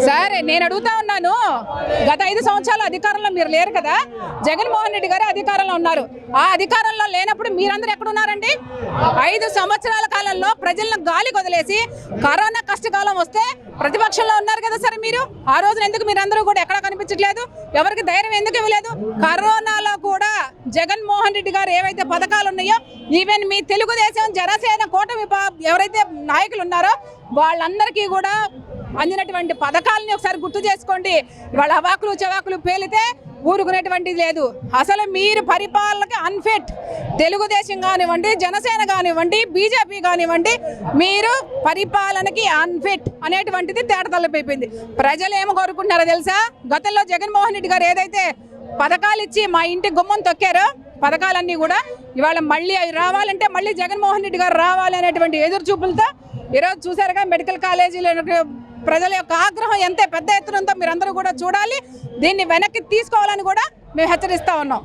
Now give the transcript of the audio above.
Sir నేను అడుగుతా ఉన్నాను, గత 5 సంవత్సరాల అధికారంలో మీరు లేరు కదా, జగన్మోహన్ రెడ్డి గారు అధికారంలో ఉన్నారు. ఆ అధికారంలో లేనప్పుడు మీరందరూ ఎక్కడున్నారండి? 5 సంవత్సరాల కాలంలో ప్రజలను గాలి వదిలేసి కరోనా కష్టకాలం వస్తే ప్రతిపక్షంలో ఉన్నారు కదా సార్ మీరు. ఆ రోజున ఎందుకు మీరందరూ కూడా ఎక్కడా కనిపించట్లేదు? ఎవరికి ధైర్యం ఎందుకు ఇవ్వలేదు? కరోనాలో కూడా జగన్మోహన్ రెడ్డి గారు ఏవైతే పథకాలు ఉన్నాయో, ఈవెన్ మీ తెలుగుదేశం జనసేన కూటమి ఎవరైతే నాయకులు ఉన్నారో వాళ్ళందరికీ కూడా అందినటువంటి పథకాలని ఒకసారి గుర్తు చేసుకోండి. వాళ్ళ అవాకులు చవాకులు పేలితే ఊరుకునేటువంటిది లేదు. అసలు మీరు పరిపాలనకి అన్ఫిట్. తెలుగుదేశం కానివ్వండి, జనసేన కానివ్వండి, బీజేపీ కానివ్వండి, మీరు పరిపాలనకి అన్ఫిట్ అనేటువంటిది తేటతెల్లమైపోయింది. ప్రజలు ఏమో కోరుకుంటున్నారో తెలుసా? గతంలో జగన్మోహన్ రెడ్డి గారు ఏదైతే పథకాలు ఇచ్చి మా ఇంటి గుమ్మం తొక్కారో పథకాలన్నీ కూడా ఇవాళ మళ్ళీ అవి రావాలంటే మళ్ళీ జగన్మోహన్ రెడ్డి గారు రావాలి అనేటువంటి ఎదురు చూపులతో ఈరోజు చూసారుగా మెడికల్ కాలేజీలో ప్రజల యొక్క ఆగ్రహం ఎంత పెద్ద ఎత్తున ఉందో మీరందరూ కూడా చూడాలి. దీన్ని వెనక్కి తీసుకోవాలని కూడా మేము హెచ్చరిస్తా ఉన్నాం.